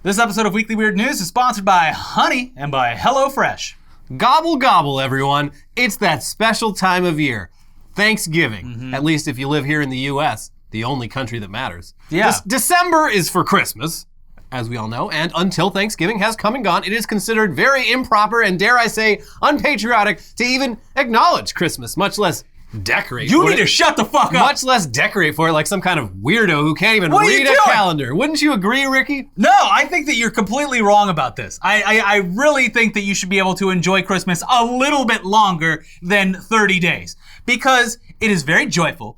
This episode of Weekly Weird News is sponsored by Honey and by HelloFresh. Gobble gobble, everyone. It's that special time of year. Thanksgiving. At least if you live here in the U.S., the only country that matters. Yeah. December is for Christmas, as we all know, and until Thanksgiving has come and gone, it is considered very improper and, dare I say, unpatriotic to even acknowledge Christmas, much less decorate You for need it. to shut the fuck up. Much less decorate for it like some kind of weirdo who can't even What are you read a doing? calendar. Wouldn't you agree, Ricky? No, I think that you're completely wrong about this. I really think that you should be able to enjoy Christmas a little bit longer than 30 days because it is very joyful,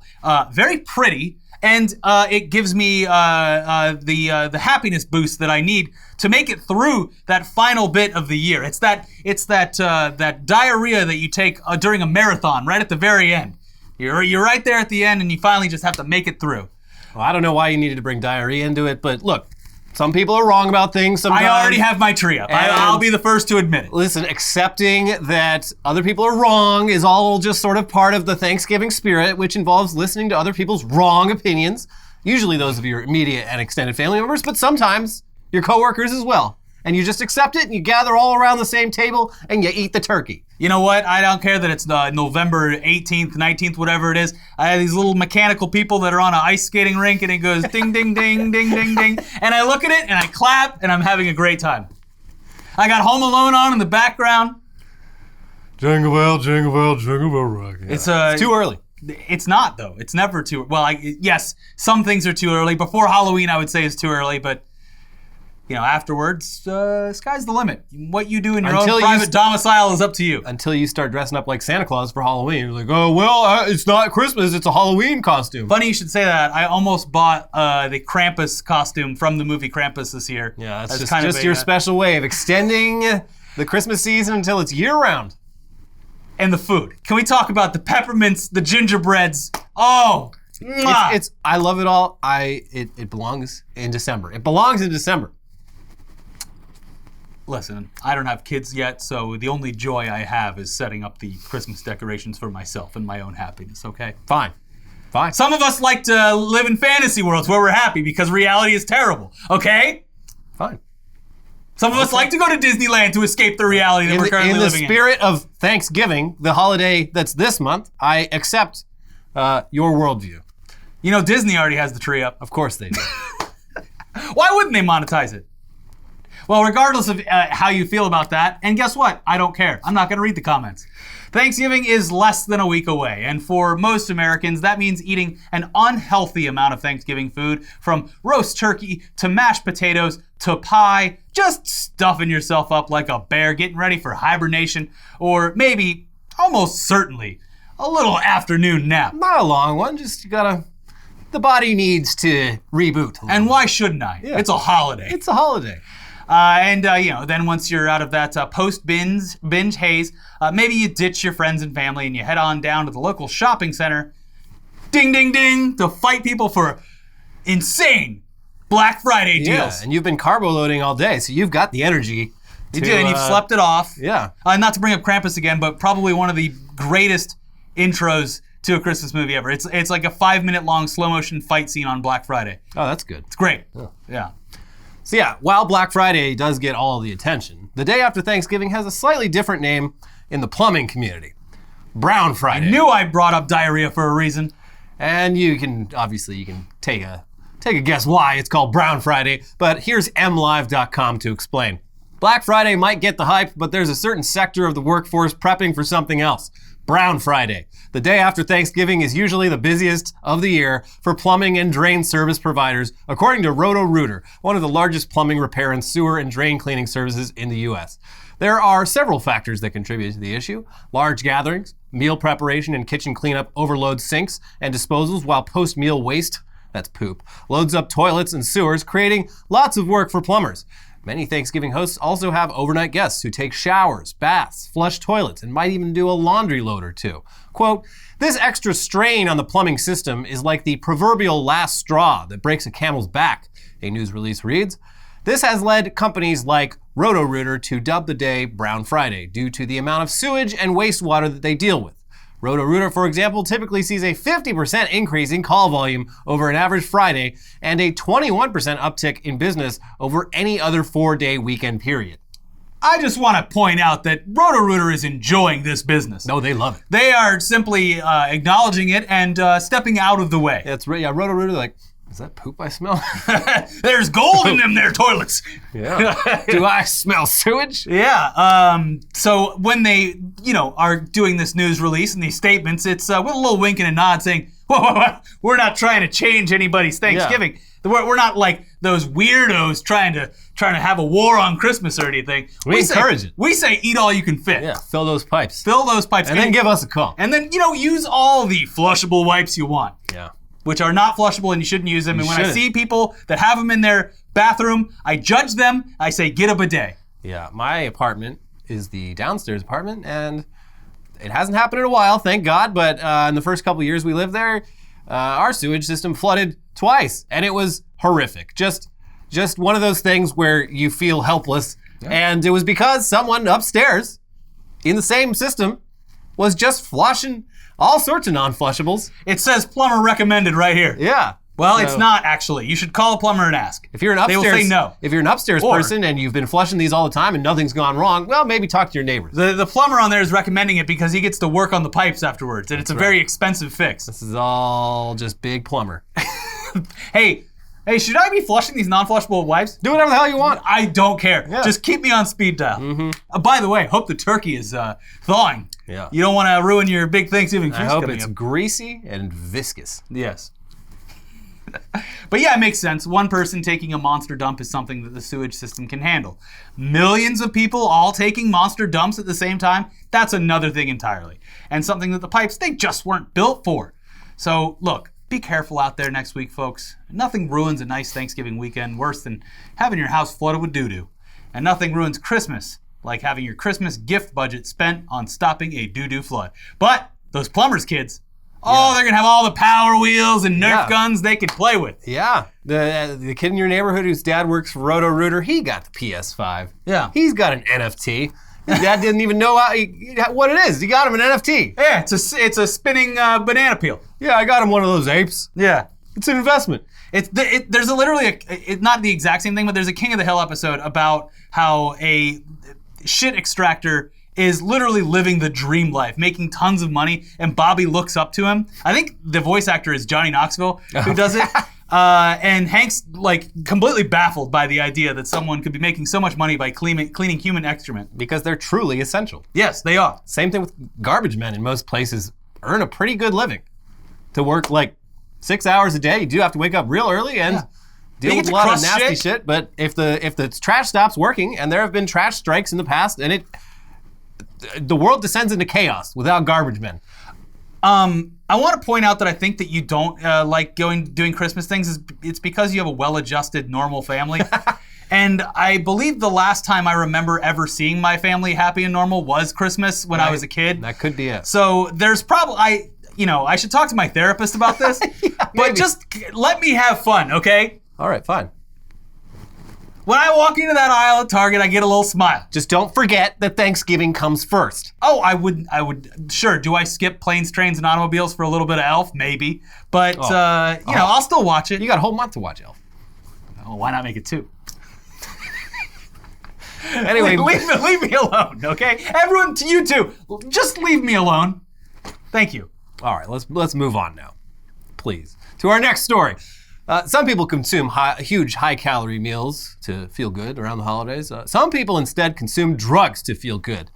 very pretty, and it gives me the happiness boost that I need to make it through that final bit of the year. It's that diarrhea that you take during a marathon right at the very end. You're right there at the end, and you finally just have to make it through. Well, I don't know why you needed to bring diarrhea into it, but look, some people are wrong about things sometimes. I already have my tree up. I'll be the first to admit it. Listen, accepting that other people are wrong is all just sort of part of the Thanksgiving spirit, which involves listening to other people's wrong opinions, usually those of your immediate and extended family members, but sometimes your coworkers as well. And you just accept it, and you gather all around the same table, and you eat the turkey. You know what? I don't care that it's November 18th, 19th, whatever it is. I have these little mechanical people that are on an ice skating rink, and it goes ding, ding, ding, ding, ding, ding. And I look at it, and I clap, and I'm having a great time. I got Home Alone on in the background. Jingle bell, jingle bell, jingle bell rock. Yeah. It's too early. It's not, though. It's never too... Well, yes, some things are too early. Before Halloween, I would say is too early, but... You know, afterwards, sky's the limit. What you do in your own private domicile is up to you. Until you start dressing up like Santa Claus for Halloween. You're like, oh, well, it's not Christmas, it's a Halloween costume. Funny you should say that. I almost bought the Krampus costume from the movie Krampus this year. Yeah, that's just your special way of extending the Christmas season until it's year-round. And the food. Can we talk about the peppermints, the gingerbreads? Oh, I love it all. It belongs in December. It belongs in December. Listen, I don't have kids yet, so the only joy I have is setting up the Christmas decorations for myself and my own happiness, okay? Fine. Some of us like to live in fantasy worlds where we're happy because reality is terrible, okay? Fine. Some of us like to go to Disneyland to escape the reality that we're currently living in. In the spirit of Thanksgiving, the holiday that's this month, I accept your worldview. You know, Disney already has the tree up. Of course they do. Why wouldn't they monetize it? Well, regardless of how you feel about that, and guess what? I don't care. I'm not going to read the comments. Thanksgiving is less than a week away, and for most Americans, that means eating an unhealthy amount of Thanksgiving food, from roast turkey to mashed potatoes to pie, just stuffing yourself up like a bear, getting ready for hibernation, or maybe, almost certainly, a little afternoon nap. Not a long one, just the body needs to reboot. And why shouldn't I? Yeah. It's a holiday. It's a holiday. Then once you're out of that post-binge haze, maybe you ditch your friends and family and you head on down to the local shopping center, ding, ding, ding, to fight people for insane Black Friday deals. Yeah, and you've been carbo loading all day, so you've got the energy. You did, and you've slept it off. Yeah. Not to bring up Krampus again, but probably one of the greatest intros to a Christmas movie ever. It's like a 5-minute long slow motion fight scene on Black Friday. Oh, that's good. It's great. Yeah. So yeah, while Black Friday does get all the attention, the day after Thanksgiving has a slightly different name in the plumbing community. Brown Friday. I knew I brought up diarrhea for a reason. And you can take a guess why it's called Brown Friday, but here's mlive.com to explain. Black Friday might get the hype, but there's a certain sector of the workforce prepping for something else. Brown Friday. The day after Thanksgiving is usually the busiest of the year for plumbing and drain service providers, according to Roto-Rooter, one of the largest plumbing repair and sewer and drain cleaning services in the U.S. There are several factors that contribute to the issue. Large gatherings, meal preparation and kitchen cleanup overloads sinks and disposals, while post-meal waste, that's poop, loads up toilets and sewers, creating lots of work for plumbers. Many Thanksgiving hosts also have overnight guests who take showers, baths, flush toilets, and might even do a laundry load or two. Quote, this extra strain on the plumbing system is like the proverbial last straw that breaks a camel's back, a news release reads. This has led companies like Roto-Rooter to dub the day Brown Friday due to the amount of sewage and wastewater that they deal with. Roto-Rooter, for example, typically sees a 50% increase in call volume over an average Friday and a 21% uptick in business over any other 4-day weekend period. I just want to point out that Roto-Rooter is enjoying this business. No, they love it. They are simply acknowledging it and stepping out of the way. That's right. Yeah, Roto-Rooter, like, is that poop I smell? There's gold in them there toilets. Yeah. Do I smell sewage? Yeah. So when they, are doing this news release and these statements, it's with a little wink and a nod saying, whoa, we're not trying to change anybody's Thanksgiving. Yeah. We're not like those weirdos trying to have a war on Christmas or anything. We encourage it. We say eat all you can fit. Yeah, fill those pipes. And then give us a call. And then, use all the flushable wipes you want. Yeah. Which are not flushable and you shouldn't use them. And when I see people that have them in their bathroom, I judge them. I say, get a bidet. Yeah, my apartment is the downstairs apartment, and it hasn't happened in a while, thank God. But in the first couple years we lived there, our sewage system flooded twice, and it was horrific. Just one of those things where you feel helpless. Yeah. And it was because someone upstairs in the same system was just flushing all sorts of non-flushables. It says plumber recommended right here. Yeah. Well, it's not actually. You should call a plumber and ask. If you're an upstairs, they will say no. If you're an upstairs person and you've been flushing these all the time and nothing's gone wrong, well, maybe talk to your neighbors. The plumber on there is recommending it because he gets to work on the pipes afterwards, and it's a very expensive fix. This is all just big plumber. Hey, should I be flushing these non-flushable wipes? Do whatever the hell you want. I don't care. Yeah. Just keep me on speed dial. Mm-hmm. By the way, hope the turkey is thawing. Yeah. You don't want to ruin your big Thanksgiving feast. I hope it's greasy and viscous. Yes. But yeah, it makes sense. One person taking a monster dump is something that the sewage system can handle. Millions of people all taking monster dumps at the same time, that's another thing entirely. And something that the pipes, they just weren't built for. So look, be careful out there next week, folks. Nothing ruins a nice Thanksgiving weekend worse than having your house flooded with doo-doo. And nothing ruins Christmas like having your Christmas gift budget spent on stopping a doo-doo flood. But those plumbers kids, they're gonna have all the Power Wheels and Nerf guns they can play with. Yeah, the kid in your neighborhood whose dad works for Roto-Rooter, he got the PS5. Yeah. He's got an NFT. His dad didn't even know what it is. He got him an NFT. Yeah, it's a spinning banana peel. Yeah, I got him one of those apes. Yeah. It's an investment. There's not the exact same thing, but there's a King of the Hill episode about how a shit extractor is literally living the dream life, making tons of money, and Bobby looks up to him. I think the voice actor is Johnny Knoxville who does it. And Hank's completely baffled by the idea that someone could be making so much money by cleaning human excrement. Because they're truly essential. Yes, they are. Same thing with garbage men in most places earn a pretty good living. To work 6 hours a day, you do have to wake up real early and deal with a lot of nasty shit. But if the trash stops working, and there have been trash strikes in the past, and the world descends into chaos without garbage men. I want to point out that I think that you don't like doing Christmas things. It's because you have a well-adjusted, normal family. And I believe the last time I remember ever seeing my family happy and normal was Christmas when I was a kid. That could be it. So there's probably, I should talk to my therapist about this. But just let me have fun, okay? All right, fine. When I walk into that aisle at Target, I get a little smile. Just don't forget that Thanksgiving comes first. Oh, I would, sure. Do I skip planes, trains, and automobiles for a little bit of Elf? Maybe. But, I'll still watch it. You got a whole month to watch Elf. Oh, why not make it 2? Anyway. leave me alone, okay? Everyone, you too, just leave me alone. Thank you. All right, let's move on now, please, to our next story. Some people consume huge high-calorie meals to feel good around the holidays. Some people instead consume drugs to feel good.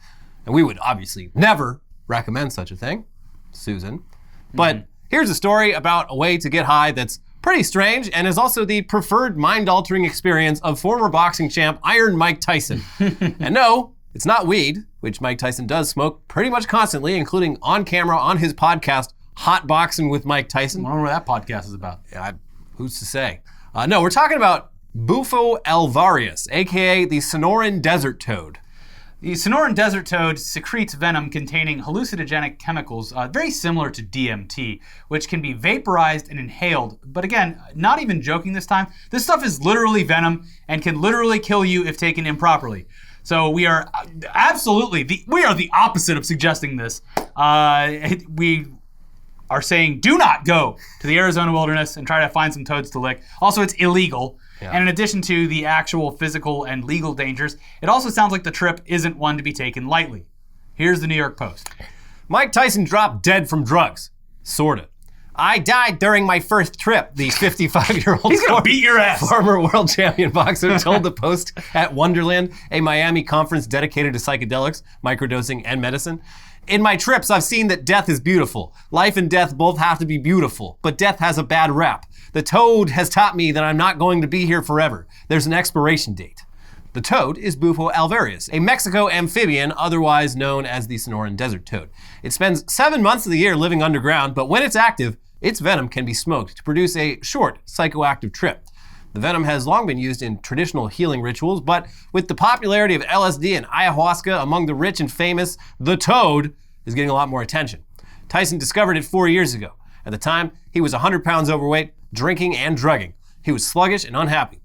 And we would obviously never recommend such a thing, Susan. But here's a story about a way to get high that's pretty strange and is also the preferred mind-altering experience of former boxing champ Iron Mike Tyson. And no, it's not weed, which Mike Tyson does smoke pretty much constantly, including on camera on his podcast, Hot Boxing with Mike Tyson. I wonder what that podcast is about. Who's to say? No, we're talking about Bufo alvarius, aka the Sonoran desert toad. The Sonoran desert toad secretes venom containing hallucinogenic chemicals very similar to DMT, which can be vaporized and inhaled. But again, not even joking this time, this stuff is literally venom and can literally kill you if taken improperly. So we are we are the opposite of suggesting this. We are saying do not go to the Arizona wilderness and try to find some toads to lick. Also, it's illegal. Yeah. And in addition to the actual physical and legal dangers, it also sounds like the trip isn't one to be taken lightly. Here's the New York Post. Mike Tyson dropped dead from drugs. Sorta. I died during my first trip, the 55-year-old He's gonna beat your ass. Former world champion boxer told the Post at Wonderland, a Miami conference dedicated to psychedelics, microdosing, and medicine. In my trips, I've seen that death is beautiful. Life and death both have to be beautiful, but death has a bad rap. The toad has taught me that I'm not going to be here forever. There's an expiration date. The toad is Bufo alvarius, a Mexico amphibian otherwise known as the Sonoran desert toad. It spends 7 months of the year living underground, but when it's active, its venom can be smoked to produce a short psychoactive trip. The venom has long been used in traditional healing rituals, but with the popularity of LSD and ayahuasca among the rich and famous, the toad is getting a lot more attention. Tyson discovered it 4 years ago. At the time, he was 100 pounds overweight, drinking and drugging. He was sluggish and unhappy.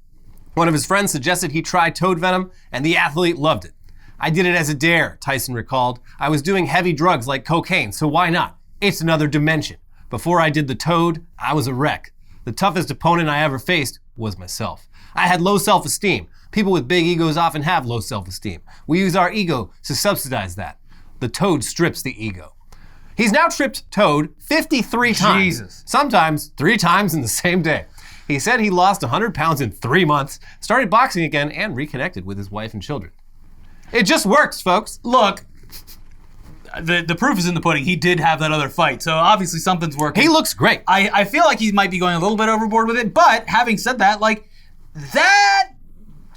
One of his friends suggested he try toad venom, and the athlete loved it. I did it as a dare, Tyson recalled. I was doing heavy drugs like cocaine, so why not? It's another dimension. Before I did the toad, I was a wreck. The toughest opponent I ever faced was myself. I had low self-esteem. People with big egos often have low self-esteem. We use our ego to subsidize that. The toad strips the ego. He's now tripped toad 53 times. Jesus. Sometimes 3 times in the same day. He said he lost 100 pounds in 3 months, started boxing again, and reconnected with his wife and children. It just works, folks. Look, the proof is in the pudding. He did have that other fight, so obviously something's working. He looks great. I feel like he might be going a little bit overboard with it, but having said that, like, that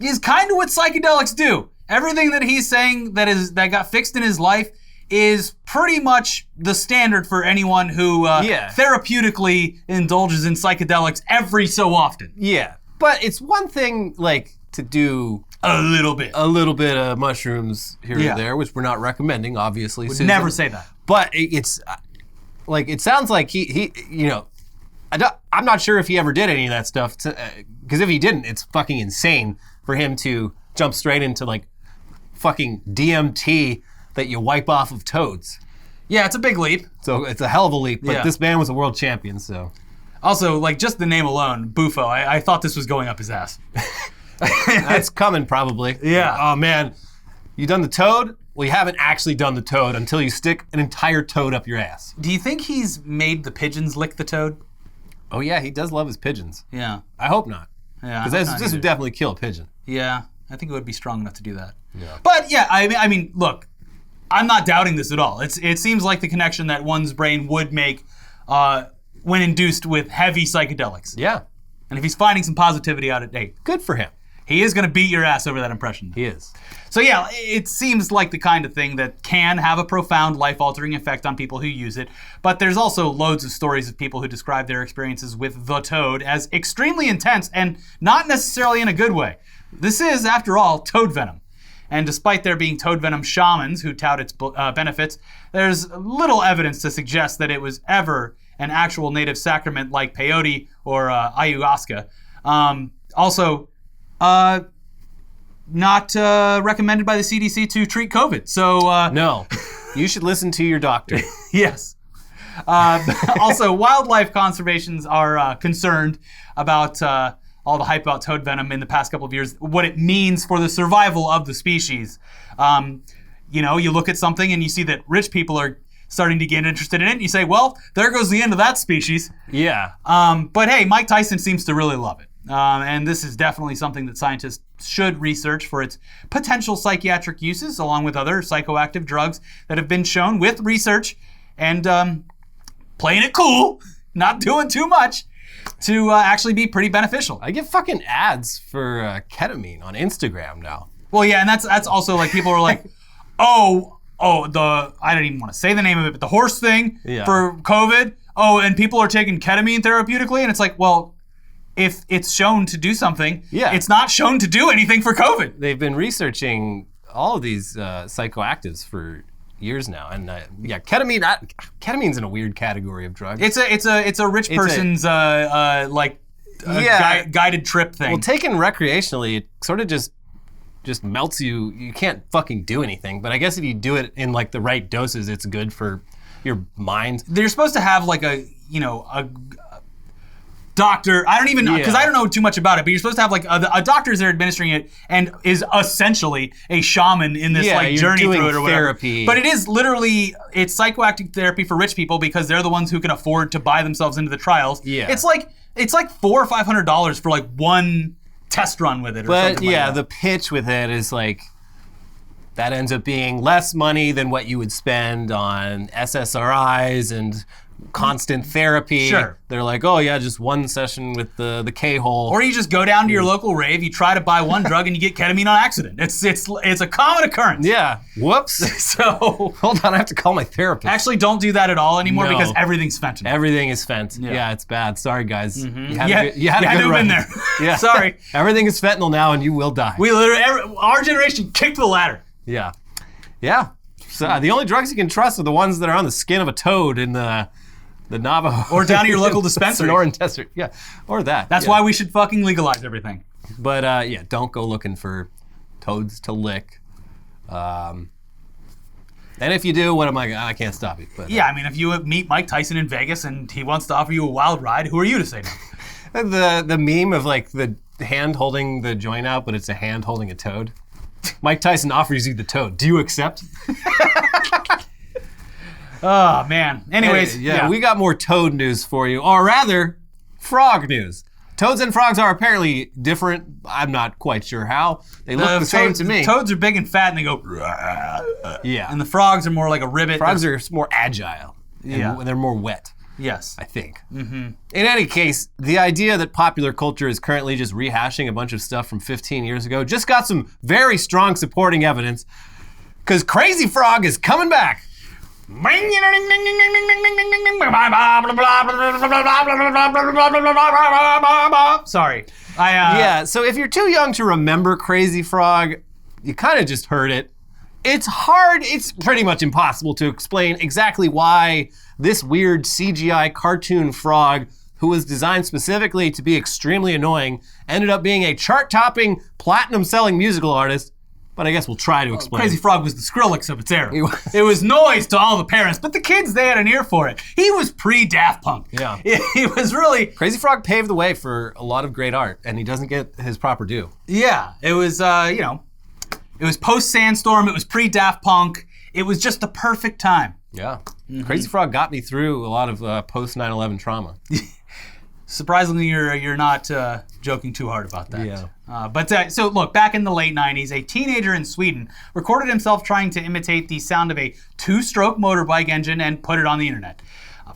is kind of what psychedelics do. Everything that he's saying that got fixed in his life is pretty much the standard for anyone who therapeutically indulges in psychedelics every so often. Yeah, but it's one thing, like, to do a little bit of mushrooms here and there, which we're not recommending, obviously. Would never say that. But it's like, it sounds like he you know, I'm not sure if he ever did any of that stuff, because if he didn't, it's fucking insane for him to jump straight into like fucking DMT that you wipe off of toads. Yeah, it's a big leap. So it's a hell of a leap, but this man was a world champion, so. Also, like, just the name alone, Bufo, I thought this was going up his ass. That's coming, probably. Yeah. Oh, man. You done the toad? Well, you haven't actually done the toad until you stick an entire toad up your ass. Do you think he's made the pigeons lick the toad? Oh, yeah, he does love his pigeons. Yeah. I hope not. Yeah. Because this would definitely kill a pigeon. Yeah, I think it would be strong enough to do that. Yeah. But, yeah, I mean, look, I'm not doubting this at all. It seems like the connection that one's brain would make when induced with heavy psychedelics. Yeah. And if he's finding some positivity out of it, good for him. He is going to beat your ass over that impression. He is. So yeah, it seems like the kind of thing that can have a profound life-altering effect on people who use it, but there's also loads of stories of people who describe their experiences with the toad as extremely intense and not necessarily in a good way. This is, after all, toad venom. And despite there being toad venom shamans who tout its benefits, there's little evidence to suggest that it was ever an actual native sacrament like peyote or ayahuasca. Also, not recommended by the CDC to treat COVID. So no, you should listen to your doctor. Yes. Also, wildlife conservations are concerned about all the hype about toad venom in the past couple of years, what it means for the survival of the species. You know, you look at something and you see that rich people are starting to get interested in it, and you say, well, there goes the end of that species. Yeah. But hey, Mike Tyson seems to really love it. And this is definitely something that scientists should research for its potential psychiatric uses, along with other psychoactive drugs that have been shown with research and playing it cool, not doing too much, to actually be pretty beneficial. I get fucking ads for ketamine on Instagram now. Well, yeah, and that's also like people are like, I don't even want to say the name of it, but the horse thing for COVID. Oh, and people are taking ketamine therapeutically, and it's like, well, if it's shown to do something, it's not shown to do anything for COVID. They've been researching all of these psychoactives for years now, and ketamine's in a weird category of drug. It's a rich person's guided trip thing. Well, taken recreationally, it sort of just just melts you. You can't fucking do anything. But I guess if you do it in like the right doses, it's good for your mind. They're supposed to have like a doctor. I don't even know, because I don't know too much about it, but you're supposed to have like a doctor there administering it and is essentially a shaman in this like journey through it or whatever. Therapy. But it is literally, it's psychoactive therapy for rich people because they're the ones who can afford to buy themselves into the trials. Yeah. It's like $400 or $500 for like one test run with it or something like that. The pitch with it is like, that ends up being less money than what you would spend on SSRIs and constant therapy. Sure. They're like, oh yeah, just one session with the K-hole. Or you just go down to your local rave, you try to buy one drug and you get ketamine on accident. It's a common occurrence. Yeah. Whoops. So hold on, I have to call my therapist. Actually, don't do that at all anymore because everything's fentanyl. Everything is fent. Yeah, it's bad. Sorry, guys. Mm-hmm. You had to have been there. Yeah. Sorry. Everything is fentanyl now, and you will die. We literally, our generation kicked the ladder. Yeah. Yeah. So the only drugs you can trust are the ones that are on the skin of a toad in the Navajo. Or down to your local dispensary. Sonoran Desert. Yeah. Or that. That's why we should fucking legalize everything. But don't go looking for toads to lick. And if you do, what am I can't stop you. But, I mean, if you meet Mike Tyson in Vegas and he wants to offer you a wild ride, who are you to say no? The meme of like the hand holding the joint out, but it's a hand holding a toad. Mike Tyson offers you the toad. Do you accept? Oh, man. Anyways. We got more toad news for you. Or rather, frog news. Toads and frogs are apparently different. I'm not quite sure how. They look the same to me. Toads are big and fat and they go... Yeah. And the frogs are more like a ribbit. Frogs are more agile. And they're more wet. Yes. I think. Mm-hmm. In any case, the idea that popular culture is currently just rehashing a bunch of stuff from 15 years ago just got some very strong supporting evidence, because Crazy Frog is coming back. Sorry. So if you're too young to remember Crazy Frog, you kind of just heard it. It's pretty much impossible to explain exactly why this weird CGI cartoon frog, who was designed specifically to be extremely annoying, ended up being a chart-topping, platinum-selling musical artist. But I guess we'll try to explain. Crazy Frog was the Skrillex of its era. It was noise to all the parents, but the kids, they had an ear for it. He was pre-Daft Punk. Yeah. He was really... Crazy Frog paved the way for a lot of great art, and he doesn't get his proper due. Yeah, it was, it was post-Sandstorm, it was pre-Daft Punk. It was just the perfect time. Yeah. Mm-hmm. Crazy Frog got me through a lot of post-9/11 trauma. Surprisingly, you're not joking too hard about that. Yeah. So look, back in the late 90s, a teenager in Sweden recorded himself trying to imitate the sound of a two-stroke motorbike engine and put it on the internet.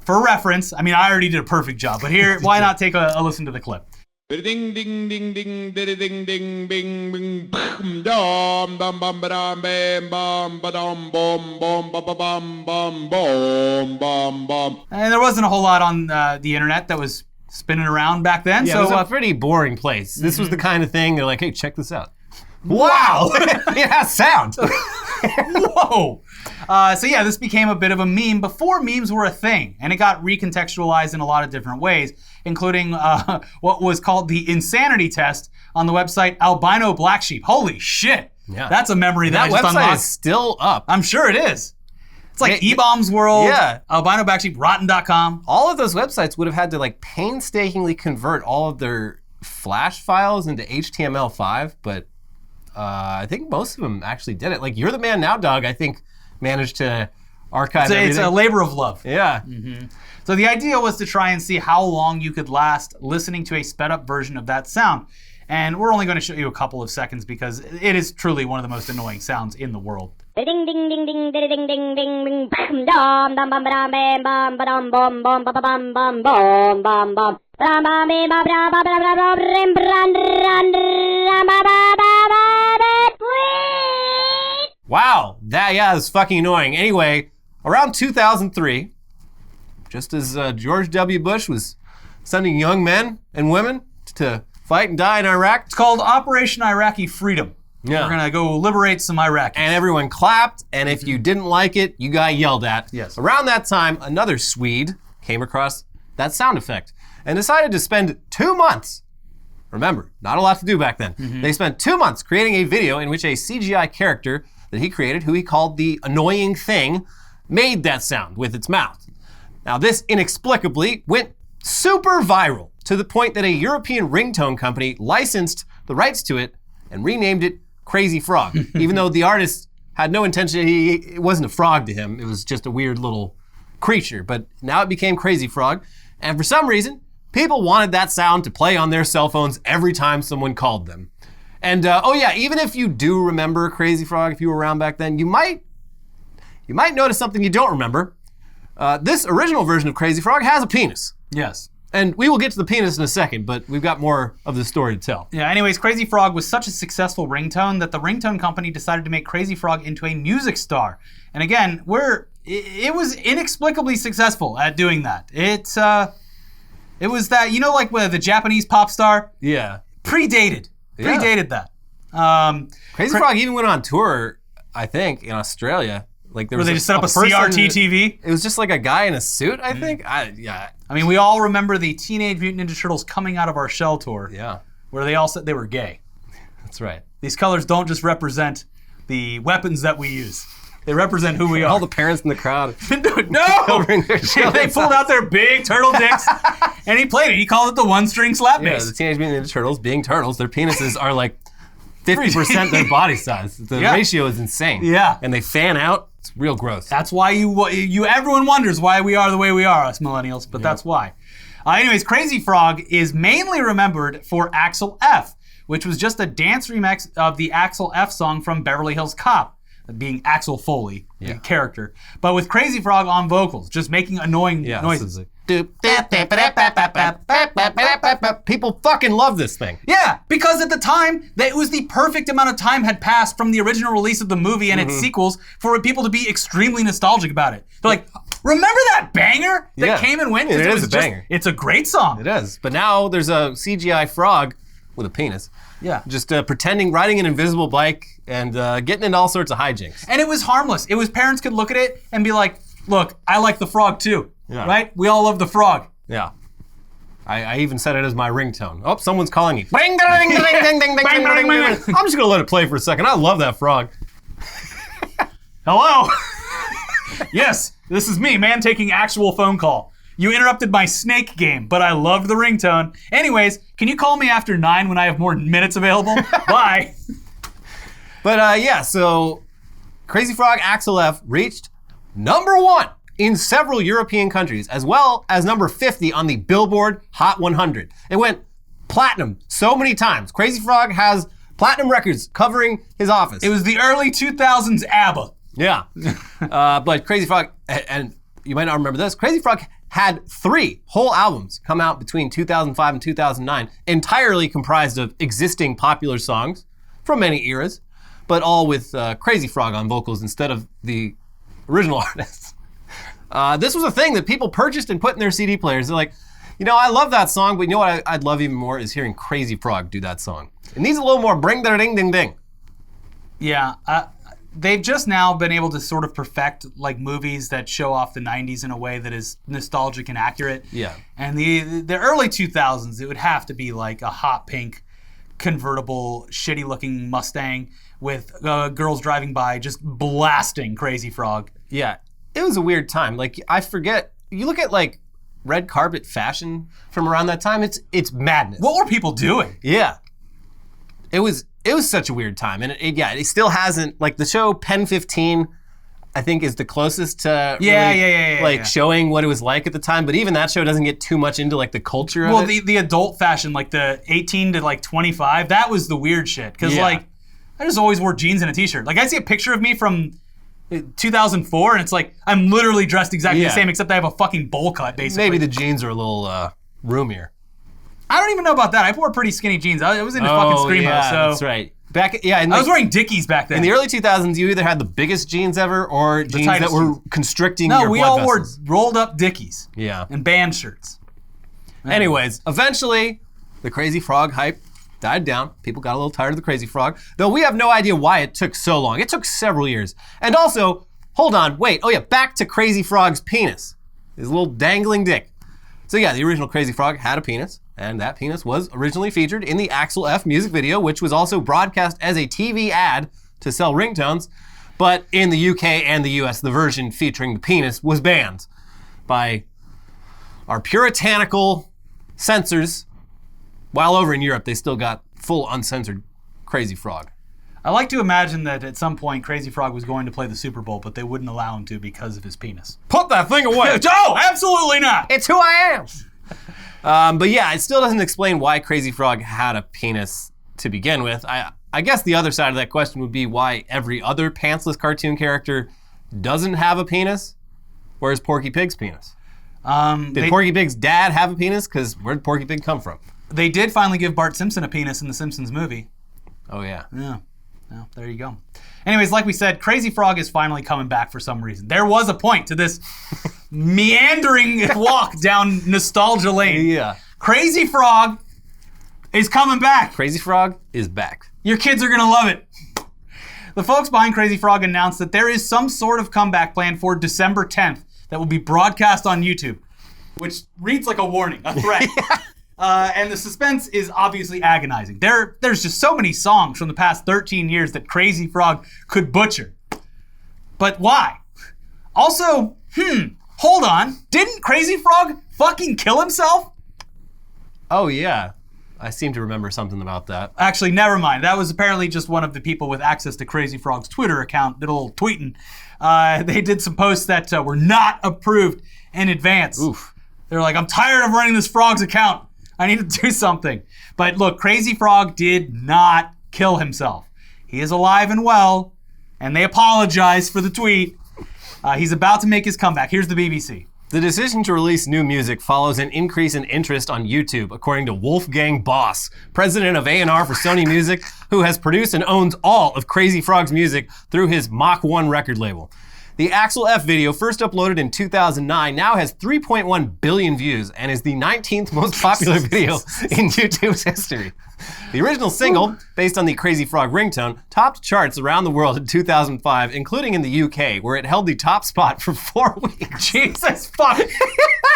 For reference, I mean, I already did a perfect job, but here, why not take a listen to the clip? Ding ding ding ding ding ding ding bing bing dum bum bum bam bam bum bum bum bum bum bum bum bum bum. And there wasn't a whole lot on the internet that was spinning around back then. Yeah, so it was a pretty boring place. This was the kind of thing they're like, hey, check this out. Wow! It has sound. Whoa! This became a bit of a meme before memes were a thing, and it got recontextualized in a lot of different ways, including what was called the insanity test on the website Albino Black Sheep. Holy shit! Yeah. That's a memory that I just website unlocked. Is still up. I'm sure it is. It's like E-Bombs World, yeah. Albino Black Sheep, Rotten.com. All of those websites would have had to like painstakingly convert all of their Flash files into HTML5, but I think most of them actually did it. Like You're the Man Now Dog, I think, managed to archive everything. It's a labor of love. Yeah. Mm-hmm. So the idea was to try and see how long you could last listening to a sped up version of that sound. And we're only going to show you a couple of seconds because it is truly one of the most annoying sounds in the world. Ding ding ding ding ding ding ding ding ding dum dum bum bum bum bum bum bum bum bum bum bum bum bum. Wow, that's fucking annoying. Anyway, around 2003, just as George W. Bush was sending young men and women to fight and die in Iraq. It's called Operation Iraqi Freedom. Yeah. We're gonna go liberate some Iraqis. And everyone clapped, and if you didn't like it, you got yelled at. Yes. Around that time, another Swede came across that sound effect and decided to spend 2 months Remember, not a lot to do back then. They spent 2 months creating a video in which a CGI character that he created, who he called the annoying thing, made that sound with its mouth. Now, this inexplicably went super viral to the point that a European ringtone company licensed the rights to it and renamed it Crazy Frog, even though the artist had no intention. It wasn't a frog to him. It was just a weird little creature. But now it became Crazy Frog, and for some reason, people wanted that sound to play on their cell phones every time someone called them. And oh yeah, even if you do remember Crazy Frog, if you were around back then, you might notice something you don't remember. This original version of Crazy Frog has a penis. Yes. And we will get to the penis in a second, but we've got more of the story to tell. Yeah, anyways, Crazy Frog was such a successful ringtone that the ringtone company decided to make Crazy Frog into a music star. And again, it was inexplicably successful at doing that. It was that, you know, like with the Japanese pop star? Yeah. Predated that. Crazy Frog even went on tour, I think, in Australia. Like there Where was they just set up a person- CRT TV? It was just like a guy in a suit, I think. Yeah. I mean, we all remember the Teenage Mutant Ninja Turtles coming out of our shell tour. Yeah. Where they all said they were gay. That's right. These colors don't just represent the weapons that we use. They represent who we are. All the parents in the crowd. No! Covering their They pulled out their big turtle dicks and he played it. He called it the one-string slap Yeah, bass. the Teenage Mutant Ninja Turtles, being turtles, their penises are like 50% their body size. The ratio is insane. Yeah. And they fan out. It's real gross. That's why everyone wonders why we are the way we are, us millennials, but that's why. Anyways, Crazy Frog is mainly remembered for Axel F, which was just a dance remix of the Axel F song from Beverly Hills Cop, being Axel Foley, the character. But with Crazy Frog on vocals, just making annoying noises. People fucking love this thing. Yeah, because at the time, it was the perfect amount of time had passed from the original release of the movie and its sequels for people to be extremely nostalgic about it. They're like, remember that banger that came and went? It It is was a banger. It's a great song. It is. But now there's a CGI frog with a penis. Yeah. Just pretending, riding an invisible bike and getting into all sorts of hijinks. And it was harmless. It was parents could look at it and be like, look, I like the frog too. Yeah. Right? We all love the frog. Yeah. I even set it as my ringtone. Oh, someone's calling me. Bang, ding, ding, ding, ding, ding, ding, ding, ding. I'm just gonna let it play for a second. I love that frog. Hello? Yes, this is me, man, taking actual phone call. You interrupted my snake game, but I loved the ringtone. Anyways, can you call me after 9 when I have more minutes available? Bye. But yeah, so Crazy Frog Axel F reached #1 in several European countries, as well as number 50 on the Billboard Hot 100. It went platinum so many times. Crazy Frog has platinum records covering his office. It was the early 2000s ABBA. Yeah. But Crazy Frog, and you might not remember this, Crazy Frog had 3 whole albums come out between 2005 and 2009, entirely comprised of existing popular songs from many eras, but all with Crazy Frog on vocals instead of the original artists. This was a thing that people purchased and put in their CD players. They're like, you know, I love that song, but you know what I'd love even more is hearing Crazy Frog do that song. It needs a little more bring da ding ding ding. Yeah, they've just now been able to sort of perfect like movies that show off the 90s in a way that is nostalgic and accurate. Yeah. And the early 2000s, it would have to be like a hot pink convertible, shitty looking Mustang with girls driving by just blasting Crazy Frog. Yeah, it was a weird time. Like, I forget, you look at like red carpet fashion from around that time, it's madness. What were people doing? Yeah. It was such a weird time. And it still hasn't, like the show Pen 15, I think is the closest to showing what it was like at the time. But even that show doesn't get too much into like the culture of it. Well, the adult fashion, like the 18 to like 25, that was the weird shit. Because like, I just always wore jeans and a t-shirt. Like I see a picture of me from 2004 and it's like, I'm literally dressed exactly the same except I have a fucking bowl cut basically. Maybe the jeans are a little roomier. I don't even know about that. I wore pretty skinny jeans. I was into fucking Screamo, yeah, so. That's right. I was wearing Dickies back then. In the early 2000s, you either had the biggest jeans ever or jeans that were constricting your blood we all vessels. wore rolled up Dickies. Yeah. And band shirts. Anyways, eventually, the Crazy Frog hype died down. People got a little tired of the Crazy Frog, though we have no idea why it took so long. It took several years. And also, hold on, wait. Oh yeah, back to Crazy Frog's penis. His little dangling dick. So yeah, the original Crazy Frog had a penis, and that penis was originally featured in the Axel F music video, which was also broadcast as a TV ad to sell ringtones. But in the UK and the US, the version featuring the penis was banned by our puritanical censors, while over in Europe, they still got full uncensored Crazy Frog. I like to imagine that at some point Crazy Frog was going to play the Super Bowl, but they wouldn't allow him to because of his penis. Put that thing away! No, absolutely not! It's who I am! But yeah, it still doesn't explain why Crazy Frog had a penis to begin with. I guess the other side of that question would be why every other pantsless cartoon character doesn't have a penis. Where's Porky Pig's penis? Did Porky Pig's dad have a penis? Because where'd Porky Pig come from? They did finally give Bart Simpson a penis in the Simpsons movie. Oh yeah. Yeah. Well, there you go. Anyways, like we said, Crazy Frog is finally coming back for some reason. There was a point to this meandering walk down nostalgia lane. Yeah. Crazy Frog is coming back. Crazy Frog is back. Your kids are gonna love it. The folks behind Crazy Frog announced that there is some sort of comeback plan for December 10th that will be broadcast on YouTube, which reads like a warning, a threat. And the suspense is obviously agonizing. There's just so many songs from the past 13 years that Crazy Frog could butcher. But why? Also, hold on. Didn't Crazy Frog fucking kill himself? Oh yeah. I seem to remember something about that. Actually, never mind. That was apparently just one of the people with access to Crazy Frog's Twitter account, did a little tweeting. They did some posts that were not approved in advance. Oof. They're like, I'm tired of running this Frog's account. I need to do something. But look, Crazy Frog did not kill himself. He is alive and well, and they apologize for the tweet. He's about to make his comeback. Here's the BBC. The decision to release new music follows an increase in interest on YouTube, according to Wolfgang Boss, president of A&R for Sony Music, who has produced and owns all of Crazy Frog's music through his Mach 1 record label. The Axel F video, first uploaded in 2009, now has 3.1 billion views and is the 19th most popular video in YouTube's history. The original single, based on the Crazy Frog ringtone, topped charts around the world in 2005, including in the UK, where it held the top spot for 4 weeks. Jesus fuck.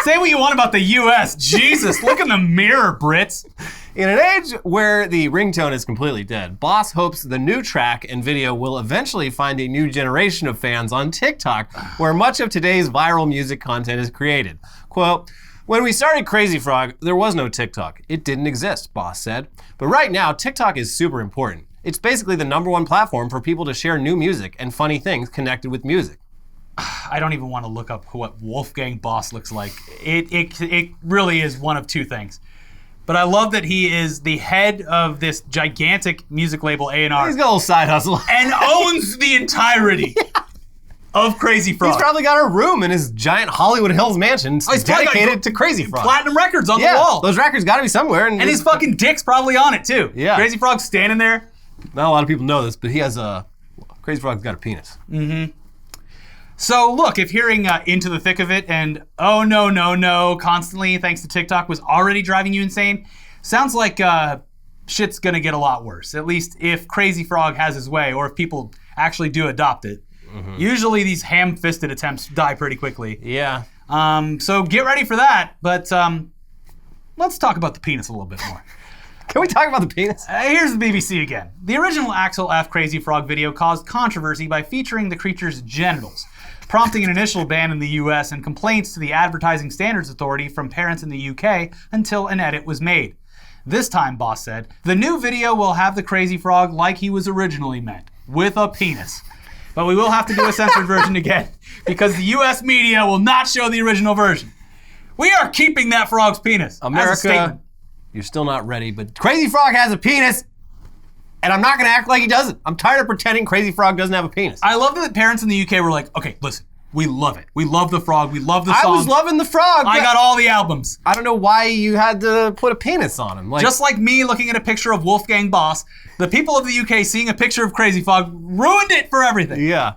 Say what you want about the US. Jesus, look in the mirror, Brits. In an age where the ringtone is completely dead, Boss hopes the new track and video will eventually find a new generation of fans on TikTok, where much of today's viral music content is created. Quote, "When we started Crazy Frog, there was no TikTok. It didn't exist," Boss said. "But right now, TikTok is super important. It's basically the #1 platform for people to share new music and funny things connected with music." I don't even want to look up what Wolfgang Boss looks like. It really is one of two things. But I love that he is the head of this gigantic music label, A&R. He's got a little side hustle. And owns the entirety of Crazy Frog. He's probably got a room in his giant Hollywood Hills mansion dedicated to Crazy Frog. Platinum records on the wall. Those records got to be somewhere. And his fucking dick's probably on it, too. Yeah. Crazy Frog's standing there. Not a lot of people know this, but he has a... Crazy Frog's got a penis. Mm-hmm. So look, if hearing Into the Thick of It and Oh No No No constantly thanks to TikTok was already driving you insane, sounds like shit's gonna get a lot worse. At least if Crazy Frog has his way, or if people actually do adopt it. Mm-hmm. Usually these ham-fisted attempts die pretty quickly. Yeah. So get ready for that, but let's talk about the penis a little bit more. Can we talk about the penis? Here's the BBC again. The original Axel F. Crazy Frog video caused controversy by featuring the creature's genitals, prompting an initial ban in the US and complaints to the Advertising Standards Authority from parents in the UK until an edit was made. This time, Boss said, the new video will have the Crazy Frog like he was originally meant, with a penis. But we will have to do a censored version again, because the US media will not show the original version. We are keeping that frog's penis. America, you're still not ready, but Crazy Frog has a penis, and I'm not gonna act like he doesn't. I'm tired of pretending Crazy Frog doesn't have a penis. I love that parents in the UK were like, okay, listen, we love it. We love the frog. We love the songs. I was loving the frog. I got all the albums. I don't know why you had to put a penis on him. Just like me looking at a picture of Wolfgang Boss, the people of the UK seeing a picture of Crazy Frog ruined it for everything. Yeah.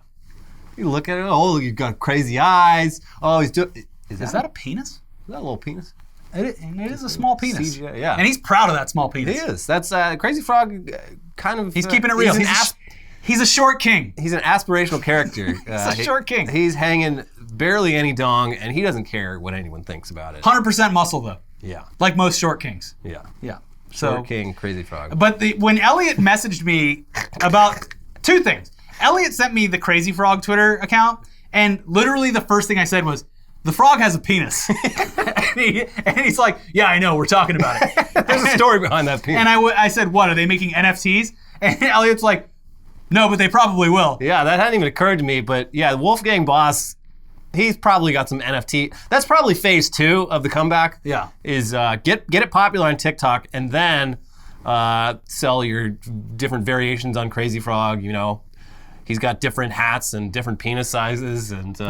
You look at it, oh, you've got crazy eyes. Oh, he's doing... Is that a penis? Is that a little penis? It is a small penis. CGI, yeah. And he's proud of that small penis. He is. That's Crazy Frog kind of... He's keeping it real. He's a short king. He's an aspirational character. He's a short king. He's hanging barely any dong, and he doesn't care what anyone thinks about it. 100% muscle though, Yeah. like most short kings. Yeah. Yeah. Short King, Crazy Frog. But when Elliot messaged me about two things, Elliot sent me the Crazy Frog Twitter account, and literally the first thing I said was, "The frog has a penis." and he's like, "Yeah, I know. We're talking about it." There's a story behind that penis. And I said, "What, are they making NFTs?" And Elliot's like, "No, but they probably will." Yeah, that hadn't even occurred to me, but yeah, Wolfgang Boss, he's probably got some NFT. That's probably phase 2 of the comeback. Yeah. Is get it popular on TikTok and then sell your different variations on Crazy Frog. You know, he's got different hats and different penis sizes, and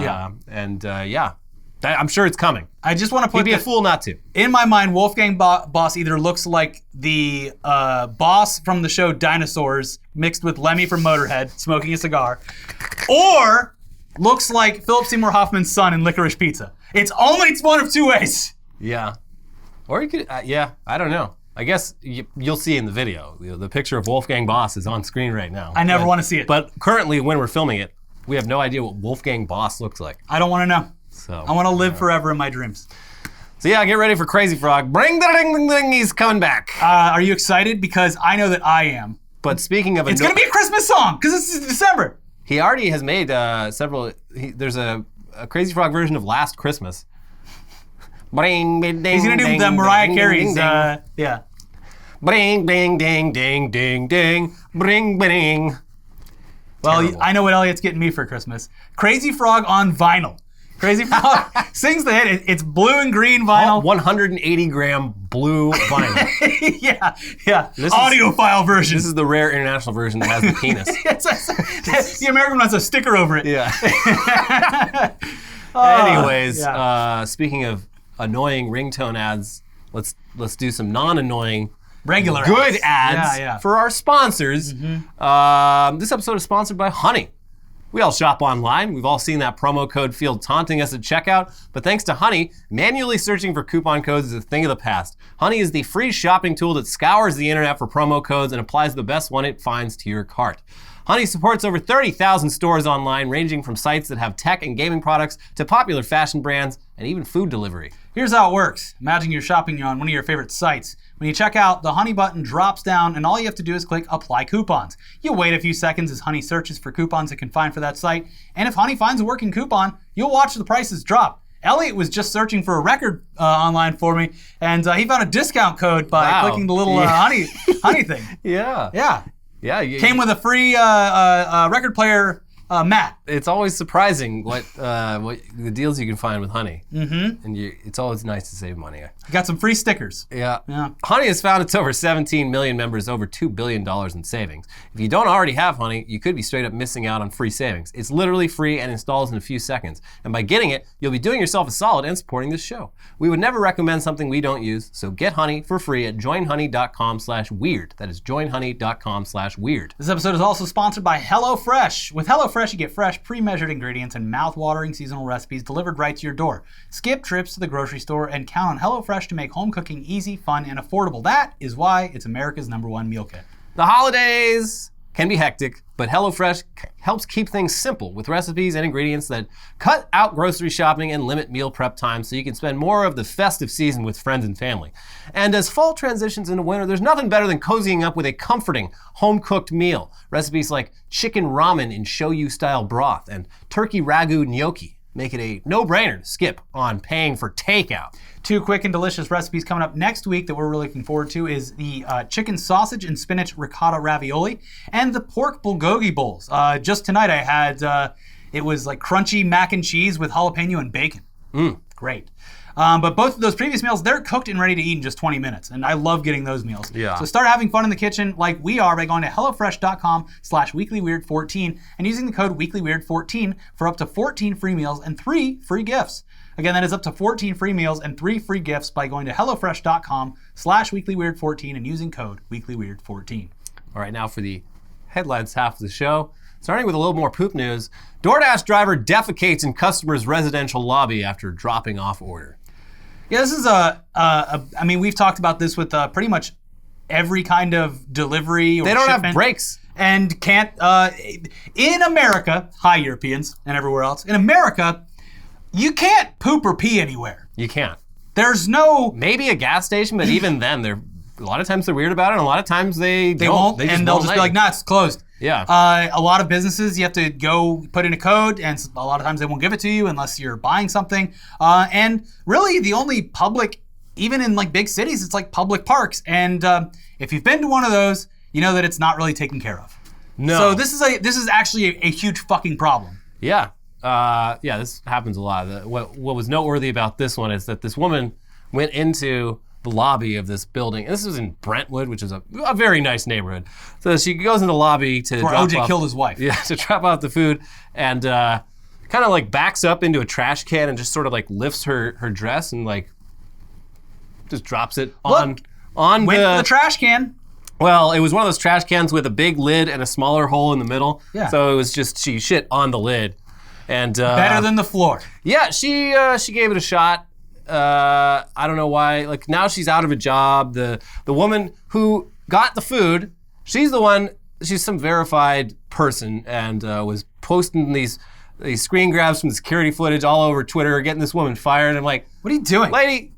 I'm sure it's coming. I just want to put He'd be a fool not to. in my mind, Wolfgang Boss either looks like the boss from the show Dinosaurs mixed with Lemmy from Motorhead smoking a cigar, or looks like Philip Seymour Hoffman's son in Licorice Pizza. It's one of two ways. Yeah. Or you could, I don't know. I guess you'll see in the video. The picture of Wolfgang Boss is on screen right now. I never want to see it. But currently, when we're filming it, we have no idea what Wolfgang Boss looks like. I don't want to know. So I want to live forever in my dreams. So yeah, get ready for Crazy Frog. Bring the ding ding ding, he's coming back. Are you excited? Because I know that I am. But speaking of It's going to be a Christmas song, because this is December. he already has made several, there's a Crazy Frog version of Last Christmas. Bring, ding, He's going to do ding, the Mariah ding, Carey's, ding, ding. yeah. Bring, ding, ding, ding, ding, ding. Bring, bing. Well, Terrible. I know what Elliot's getting me for Christmas. Crazy Frog on vinyl. Crazy Frog sings the hit. It's blue and green vinyl. 180 gram blue vinyl. yeah. Audiophile version. This is the rare international version that has the penis. The American one has a sticker over it. Yeah. Oh, Anyways, yeah. speaking of annoying ringtone ads, let's do some non-annoying Regular good ads Yeah. for our sponsors. This episode is sponsored by Honey. We all shop online. We've all seen that promo code field taunting us at checkout. But thanks to Honey, manually searching for coupon codes is a thing of the past. Honey is the free shopping tool that scours the internet for promo codes and applies the best one it finds to your cart. Honey supports over 30,000 stores online, ranging from sites that have tech and gaming products to popular fashion brands and even food delivery. Here's how it works. Imagine you're shopping on one of your favorite sites. When you check out, the Honey button drops down and all you have to do is click Apply Coupons. You wait a few seconds as Honey searches for coupons it can find for that site, and if Honey finds a working coupon, you'll watch the prices drop. Elliot was just searching for a record online for me, and he found a discount code by clicking the little Honey thing. Yeah. Yeah. Yeah. Came with a free record player mat. It's always surprising what the deals you can find with Honey. Mm-hmm. And it's always nice to save money. Got some free stickers. Yeah. Yeah. Honey has found its over 17 million members, over $2 billion in savings. If you don't already have Honey, you could be straight up missing out on free savings. It's literally free and installs in a few seconds. And by getting it, you'll be doing yourself a solid and supporting this show. We would never recommend something we don't use, so get Honey for free at joinhoney.com/weird. That is joinhoney.com/weird. This episode is also sponsored by HelloFresh. With HelloFresh, you get fresh, pre-measured ingredients and mouth-watering seasonal recipes delivered right to your door. Skip trips to the grocery store and count on HelloFresh to make home cooking easy, fun, and affordable. That is why it's America's #1 meal kit. The holidays can be hectic, but HelloFresh helps keep things simple with recipes and ingredients that cut out grocery shopping and limit meal prep time so you can spend more of the festive season with friends and family. And as fall transitions into winter, there's nothing better than cozying up with a comforting, home-cooked meal. Recipes like chicken ramen in shoyu-style broth and turkey ragu gnocchi make it a no-brainer to skip on paying for takeout. Two quick and delicious recipes coming up next week that we're really looking forward to is the chicken sausage and spinach ricotta ravioli and the pork bulgogi bowls. Just tonight I had, it was like crunchy mac and cheese with jalapeno and bacon. Great. But both of those previous meals, they're cooked and ready to eat in just 20 minutes. And I love getting those meals. Yeah. So start having fun in the kitchen like we are by going to HelloFresh.com/weeklyweird14 and using the code weeklyweird14 for up to 14 free meals and 3 free gifts. Again, that is up to 14 free meals and 3 free gifts by going to HelloFresh.com/weeklyweird14 and using code weeklyweird14. All right, now for the headlines half of the show. Starting with a little more poop news. DoorDash driver defecates in customer's residential lobby after dropping off order. Yeah, this is I mean, we've talked about this with pretty much every kind of delivery or They don't shipment. have brakes. And can't, in America, hi Europeans and everywhere else, in America, You can't poop or pee anywhere. You can't. There's no... Maybe a gas station, but even then, a lot of times they're weird about it, and a lot of times they won't, and they'll just be like, nah, it's closed. Yeah. A lot of businesses, you have to go put in a code, and a lot of times they won't give it to you unless you're buying something. And really, the only public, even in like big cities, it's like public parks. And if you've been to one of those, you know that it's not really taken care of. No. So this is actually a huge fucking problem. Yeah. This happens a lot. What was noteworthy about this one is that this woman went into the lobby of this building, and this was in Brentwood, which is a very nice neighborhood. So she goes in the lobby to where OJ killed his wife. Yeah, to drop off the food, and kind of like backs up into a trash can and just sort of like lifts her dress and like just drops it on Went for the trash can. Well, it was one of those trash cans with a big lid and a smaller hole in the middle. Yeah. So it was just she shit on the lid, and better than the floor. Yeah, she gave it a shot. I don't know why. Like now she's out of a job. The woman who got the food, she's some verified person and was posting these screen grabs from the security footage all over Twitter, getting this woman fired. I'm like, what are you doing? Lady,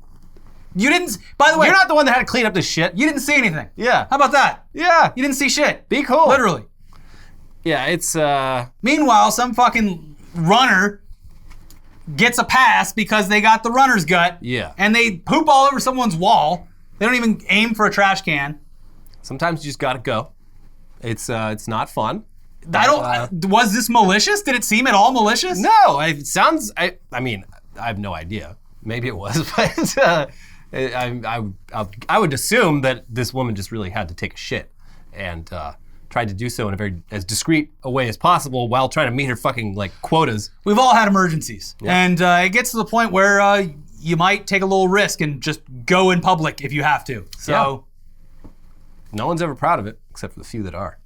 you didn't, by the way. You're not the one that had to clean up this shit. You didn't see anything. Yeah. How about that? Yeah. You didn't see shit. Be cool. Literally. Yeah, it's Meanwhile, some fucking runner gets a pass because they got the runner's gut. Yeah. And they poop all over someone's wall. They don't even aim for a trash can. Sometimes you just gotta go. It's not fun. Was this malicious? Did it seem at all malicious? No, it sounds. I mean, I have no idea. Maybe it was, but I would assume that this woman just really had to take a shit and tried to do so in a very as discreet a way as possible while trying to meet her fucking like quotas. We've all had emergencies, yeah. And it gets to the point where you might take a little risk and just go in public if you have to. So, no one's ever proud of it except for the few that are.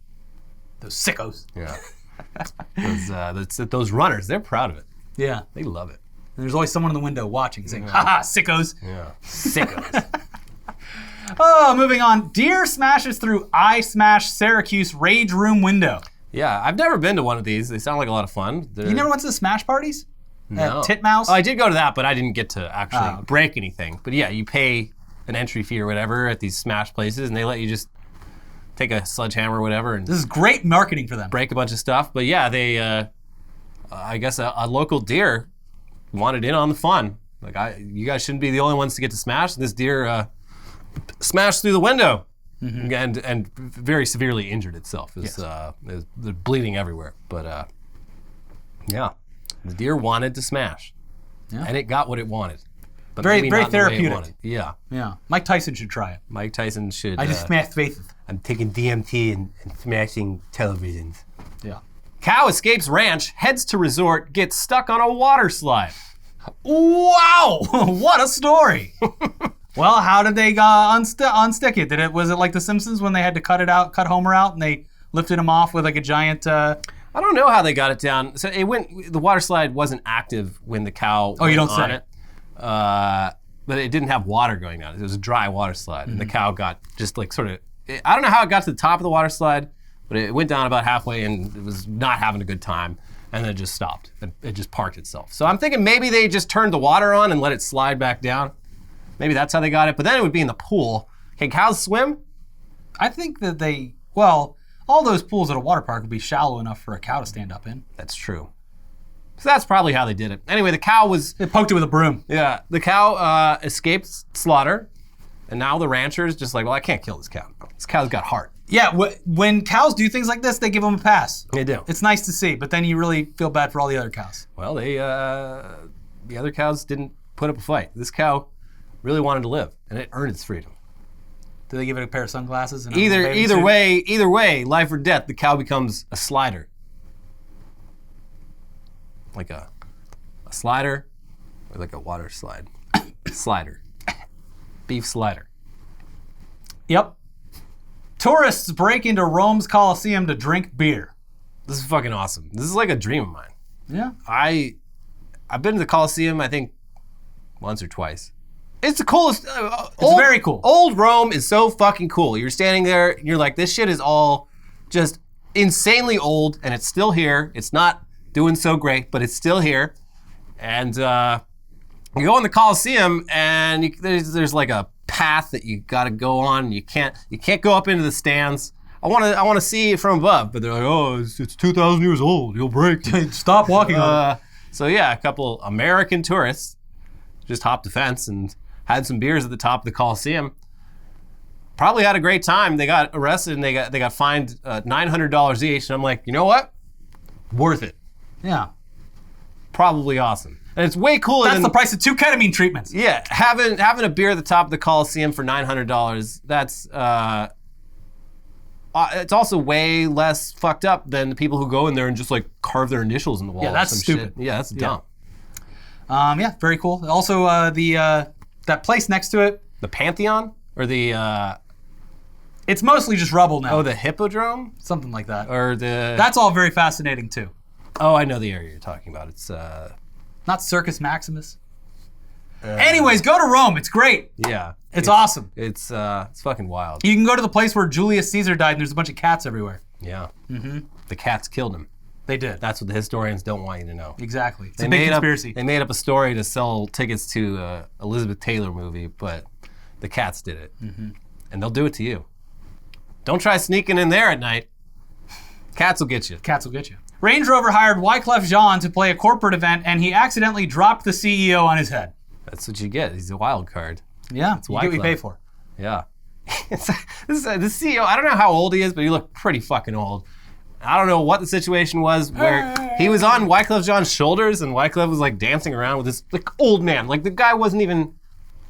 Those sickos. Yeah. Those runners, they're proud of it. Yeah. They love it. And there's always someone in the window watching saying, haha, sickos. Yeah. Sickos. Oh, moving on. Deer smashes through I Smash Syracuse Rage Room window. Yeah, I've never been to one of these. They sound like a lot of fun. You never went to the Smash parties? No. At Titmouse? Oh, I did go to that, but I didn't get to actually break anything. But yeah, you pay an entry fee or whatever at these Smash places, and they let you just take a sledgehammer or whatever and this is great marketing for them. break a bunch of stuff. But yeah, they, I guess a local deer wanted in on the fun. Like, you guys shouldn't be the only ones to get to Smash. This deer smashed through the window and very severely injured itself. It was bleeding everywhere. But yeah, the deer wanted to smash, and it got what it wanted. But very maybe not the way it therapeutic. wanted. Yeah. Yeah. Mike Tyson should try it. Mike Tyson should. I just smashed faces. I'm taking DMT and smashing televisions. Yeah. Cow escapes ranch, heads to resort, gets stuck on a water slide. Wow! What a story! Well, how did they unstick it? Was it like The Simpsons when they had to cut Homer out and they lifted him off with like a giant... I don't know how they got it down. So the water slide wasn't active when the cow you don't on say. it. But it didn't have water going down. It was a dry water slide. And the cow got just like sort of... I don't know how it got to the top of the water slide, but it went down about halfway and it was not having a good time. And then it just stopped. It just parked itself. So I'm thinking maybe they just turned the water on and let it slide back down. Maybe that's how they got it. But then it would be in the pool. Can cows swim? I think that all those pools at a water park would be shallow enough for a cow to stand up in. That's true. So that's probably how they did it. Anyway, the cow was... They poked it with a broom. Yeah. The cow escaped slaughter. And now the rancher is just like, well, I can't kill this cow. This cow's got heart. Yeah, when cows do things like this, they give them a pass. They do. It's nice to see, but then you really feel bad for all the other cows. Well, the other cows didn't put up a fight. This cow really wanted to live, and it earned its freedom. Do they give it a pair of sunglasses? And Either way, life or death, the cow becomes a slider. Like a slider, or like a water slide. Slider. Beef slider. Yep. Tourists break into Rome's Colosseum to drink beer. This is fucking awesome. This is like a dream of mine. Yeah. I've been to the Colosseum, I think, once or twice. It's the coolest. It's very cool. Old Rome is so fucking cool. You're standing there, and you're like, this shit is all just insanely old, and it's still here. It's not doing so great, but it's still here. And you go in the Coliseum, and there's like a path that you got to go on. You can't go up into the stands. I want to see it from above, but they're like, oh, it's 2,000 years old. You'll break. Stop walking on it. So yeah, a couple American tourists just hopped the fence and had some beers at the top of the Coliseum. Probably had a great time. They got arrested and they got fined $900 each. And I'm like, you know what? Worth it. Yeah. Probably awesome. And it's way cooler That's than the price of 2 ketamine treatments. Yeah, having a beer at the top of the Coliseum for $900. That's it's also way less fucked up than the people who go in there and just like carve their initials in the wall. Yeah, that's or some stupid. Shit. Yeah, that's dumb. Yeah, very cool. Also, that place next to it. The Pantheon or the It's mostly just rubble now. the Hippodrome Something like that. or the That's all very fascinating too. Oh, I know the area you're talking about. It's Not Circus Maximus. Anyways, go to Rome. It's great. yeah. It's awesome. It's fucking wild. You can go to the place where Julius Caesar died, and there's a bunch of cats everywhere. Yeah. Mm-hmm. The cats killed him. They did. That's what the historians don't want you to know. Exactly. It's a big conspiracy. They made up a story to sell tickets to Elizabeth Taylor movie, but the cats did it. Mm-hmm. And they'll do it to you. Don't try sneaking in there at night. Cats will get you. Cats will get you. Range Rover hired Wyclef Jean to play a corporate event, and he accidentally dropped the CEO on his head. That's what you get. He's a wild card. Yeah, you get what you Wyclef. pay for. Yeah. This CEO, I don't know how old he is, but he looked pretty fucking old. I don't know what the situation was where he was on Wyclef Jean's shoulders and Wyclef was like dancing around with this like old man. Like the guy wasn't even,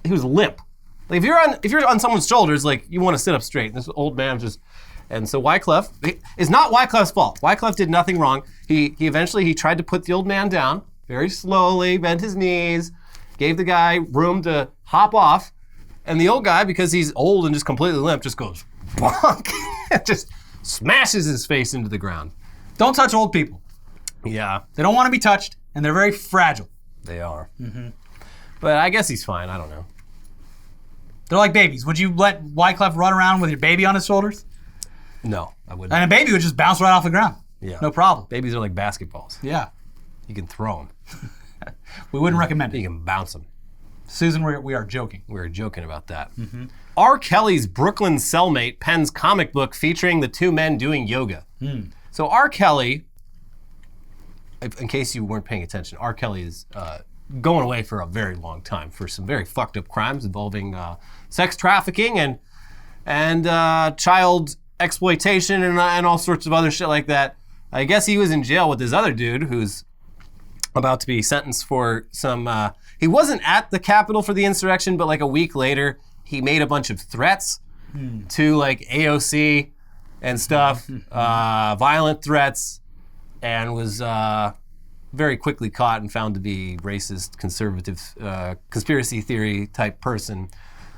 he was limp. Like if you're on someone's shoulders, like you want to sit up straight. And this old man just, and so Wyclef, it's not Wyclef's fault. Wyclef did nothing wrong. He eventually tried to put the old man down very slowly, bent his knees, gave the guy room to hop off. And the old guy, because he's old and just completely limp, just goes bonk. Just smashes his face into the ground. Don't touch old people. Yeah, They don't want to be touched, and they're very fragile. they are. Mm-hmm. But I guess he's fine. I don't know. They're like babies. Would you let Wyclef run around with your baby on his shoulders? No, I wouldn't. And a baby would just bounce right off the ground. Yeah. No problem. Babies are like basketballs. Yeah. You can throw them. We wouldn't recommend You it. can bounce them. Susan, we are joking. We were joking about that. Mm-hmm. R. Kelly's Brooklyn cellmate pens comic book featuring the two men doing yoga. So R. Kelly, in case you weren't paying attention, R. Kelly is going away for a very long time for some very fucked up crimes involving sex trafficking and child exploitation and all sorts of other shit like that. I guess he was in jail with this other dude who's about to be sentenced for some, he wasn't at the Capitol for the insurrection, but like a week later, he made a bunch of threats to like AOC and stuff, violent threats, and was very quickly caught and found to be racist, conservative, conspiracy theory type person.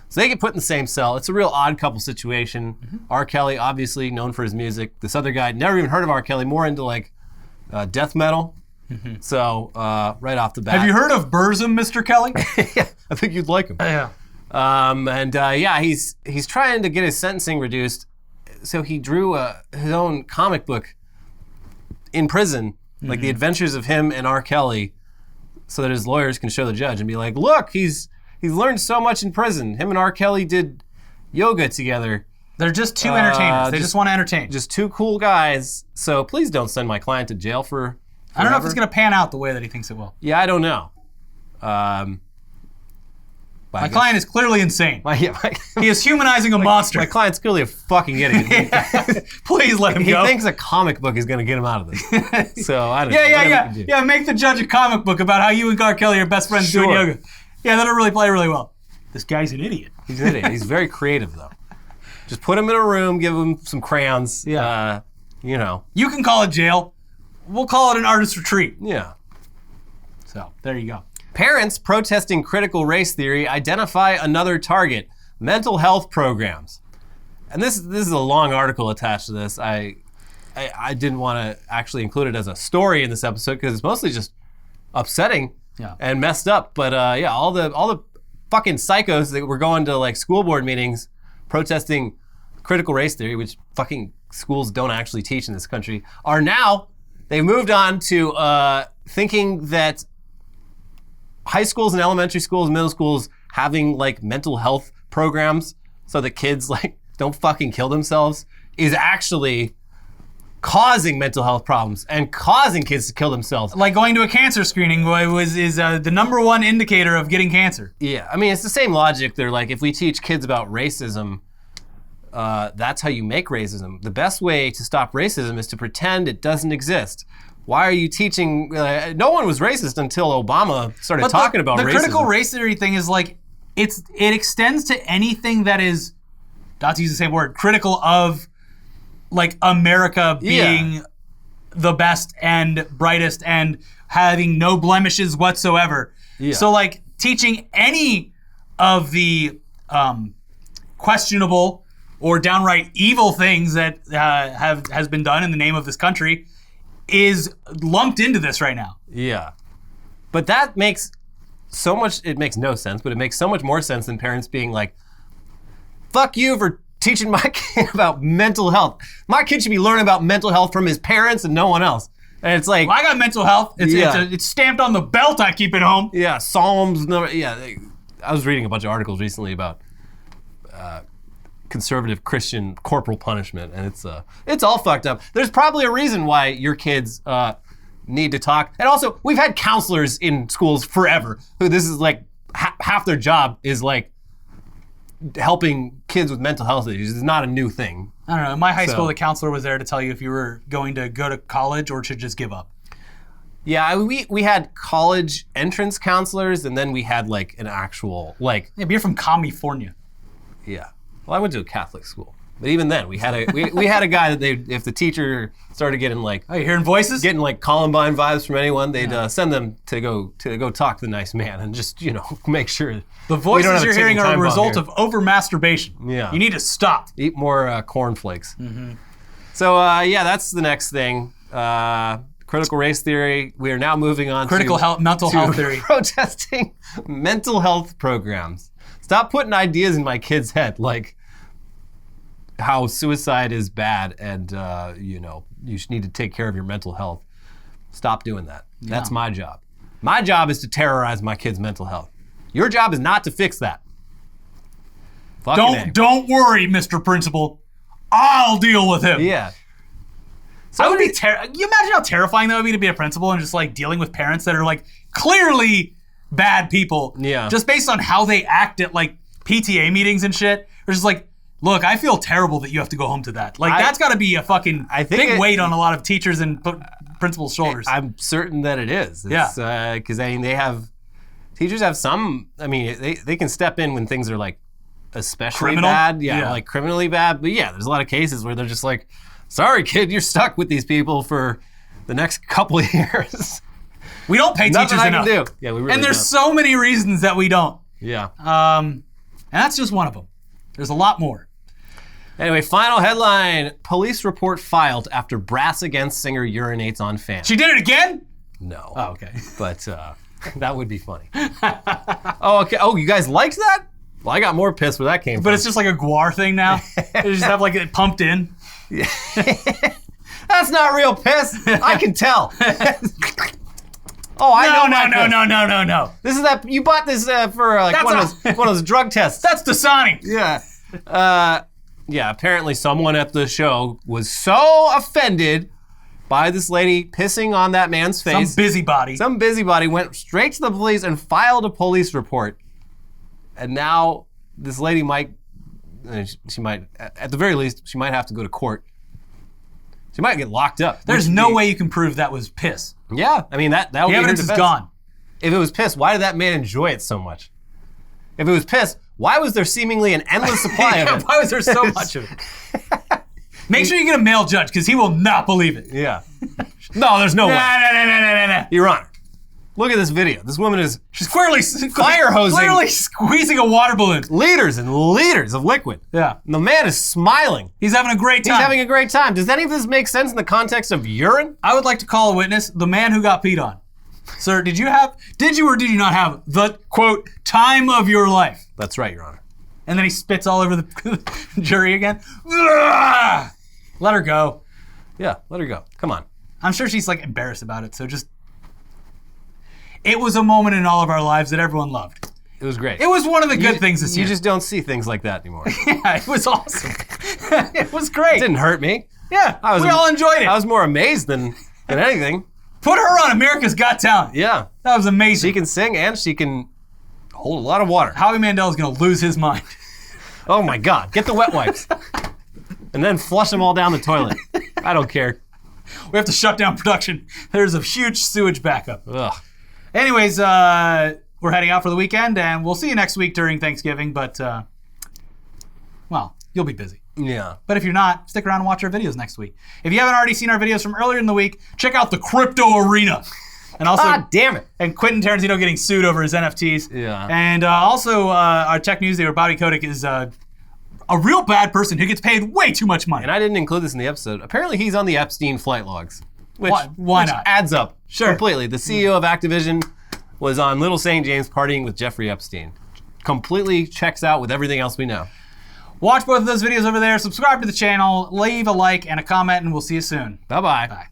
So they get put in the same cell. It's a real odd couple situation. R. Kelly, obviously known for his music. This other guy, never even heard of R. Kelly, more into like death metal. So right off the bat. Have you heard of Burzum, Mr. Kelly? Yeah, I think you'd like him. Yeah. Yeah, he's trying to get his sentencing reduced. So he drew his own comic book in prison, like the adventures of him and R. Kelly, so that his lawyers can show the judge and be like, look, he's learned so much in prison. Him and R. Kelly did yoga together. They're just two entertainers. They just want to entertain. Just two cool guys. So please don't send my client to jail for I don't know if forever. it's going to pan out the way that he thinks it will. Yeah, I don't know. My client is clearly insane. My He is humanizing a monster. my client's clearly a fucking idiot. Please let him He go. thinks a comic book is going to get him out of this. So I don't know. Whatever you can do. Yeah, make the judge a comic book about how you and R. Kelly are best friends doing Sure. yoga. Yeah, that'll really play really well. This guy's an idiot. He's an idiot. He's very creative, though. Just put him in a room, give him some crayons. Yeah. You know. You can call it jail. We'll call it an artist retreat. Yeah. So, there you go. Parents protesting critical race theory identify another target: mental health programs. And this is a long article attached to this. I didn't want to actually include it as a story in this episode because it's mostly just upsetting and messed up. But yeah, all the fucking psychos that were going to like school board meetings protesting critical race theory, which fucking schools don't actually teach in this country, are now, they've moved on to thinking that high schools and elementary schools, middle schools having like mental health programs so that kids like don't fucking kill themselves is actually causing mental health problems and causing kids to kill themselves. Like going to a cancer screening is the number one indicator of getting cancer. Yeah, I mean, it's the same logic. They're like, if we teach kids about racism, that's how you make racism. The best way to stop racism is to pretend it doesn't exist. Why are you teaching? No one was racist until Obama started talking about racism. The critical race theory thing is like, it extends to anything that is, not to use the same word, critical of like America being the best and brightest and having no blemishes whatsoever. Yeah. So like teaching any of the questionable or downright evil things that has been done in the name of this country is lumped into this right now. Yeah. But that makes so much, it makes no sense, but it makes so much more sense than parents being like, fuck you for teaching my kid about mental health. My kid should be learning about mental health from his parents and no one else. And it's like, well, I got mental health. It's stamped on the belt I keep at home. Yeah, Psalms. I was reading a bunch of articles recently about conservative Christian corporal punishment, and it's all fucked up. There's probably a reason why your kids need to talk. And also, we've had counselors in schools forever who this is like half their job is like helping kids with mental health issues. It's not a new thing. I don't know. In my high school, the counselor was there to tell you if you were going to go to college or to just give up. Yeah, we had college entrance counselors, and then we had like an actual like. Yeah, but you're from California. Yeah. Well, I went to a Catholic school, but even then, we had a guy that if the teacher started getting like, oh, you hearing voices? Getting like Columbine vibes from anyone, they'd send them to go talk to the nice man and just make sure. The voices you're hearing are a result of over masturbation. Yeah. You need to stop. Eat more cornflakes. Mm-hmm. So that's the next thing. Critical race theory. We are now moving on to mental health theory. Protesting mental health programs. Stop putting ideas in my kid's head like how suicide is bad and you need to take care of your mental health. Stop doing that. Yeah. That's my job. My job is to terrorize my kid's mental health. Your job is not to fix that. Don't worry, Mr. Principal. I'll deal with him. Yeah. So you imagine how terrifying that would be to be a principal and just like dealing with parents that are like clearly bad people. Yeah. Just based on how they act at like PTA meetings and shit. Or just like, look, I feel terrible that you have to go home to that. Like that's got to be a fucking big weight on a lot of teachers and principals' shoulders. I'm certain that it is. Yeah. Because teachers have some. I mean, they can step in when things are like especially bad. Yeah, like criminally bad. But yeah, there's a lot of cases where they're just like, sorry, kid, you're stuck with these people for the next couple of years. We don't pay teachers enough. Can do. Yeah, we really and there's so many reasons that we don't. Yeah. And that's just one of them. There's a lot more. Anyway, final headline. Police report filed after Brass Against singer urinates on fan. She did it again? No. Oh, okay. But that would be funny. Oh, okay. Oh, you guys liked that? Well, I got more pissed where that came from. But it's just like a guar thing now? They just have like it pumped in? Yeah. That's not real piss. I can tell. Oh, I know. No. This is that you bought this for like one of those drug tests. That's Dasani. Yeah. Yeah. Apparently, someone at the show was so offended by this lady pissing on that man's face. Some busybody went straight to the police and filed a police report. And now this lady might, at the very least, she might have to go to court. She might get locked up. There's no way you can prove that was piss. Yeah, I mean that would be her defense. The evidence is gone. If it was piss, why did that man enjoy it so much? If it was piss, why was there seemingly an endless supply of it? Why was there so much of it? Make sure you get a male judge, because he will not believe it. Yeah. No, there's no way. No. Your Honor, look at this video. This woman she's clearly fire hosing. Clearly squeezing a water balloon. Liters and liters of liquid. Yeah. And the man is smiling. He's having a great time. He's having a great time. Does any of this make sense in the context of urine? I would like to call a witness, the man who got peed on. Sir, did you or did you not have the, quote, time of your life? That's right, Your Honor. And then he spits all over the jury again. Ugh! Let her go. Yeah, let her go. Come on. I'm sure she's like embarrassed about it, so just... It was a moment in all of our lives that everyone loved. It was great. It was one of the good things this year. You just don't see things like that anymore. Yeah, it was awesome. It was great. It didn't hurt me. Yeah, we all enjoyed it. I was more amazed than anything. Put her on America's Got Talent. Yeah. That was amazing. She can sing and she can hold a lot of water. Howie Mandel's going to lose his mind. Oh my God. Get the wet wipes. And then flush them all down the toilet. I don't care. We have to shut down production. There's a huge sewage backup. Ugh. Anyways, we're heading out for the weekend, and we'll see you next week during Thanksgiving, but, well, you'll be busy. Yeah. But if you're not, stick around and watch our videos next week. If you haven't already seen our videos from earlier in the week, check out the Crypto Arena. And also, damn it. And Quentin Tarantino getting sued over his NFTs. Yeah. And also, our tech news there, Bobby Kotick is a real bad person who gets paid way too much money. And I didn't include this in the episode. Apparently he's on the Epstein flight logs. Which Why not? Adds up. Sure. Completely. The CEO of Activision was on Little St. James partying with Jeffrey Epstein. Completely checks out with everything else we know. Watch both of those videos over there, subscribe to the channel, leave a like and a comment, and we'll see you soon. Bye-bye. Bye.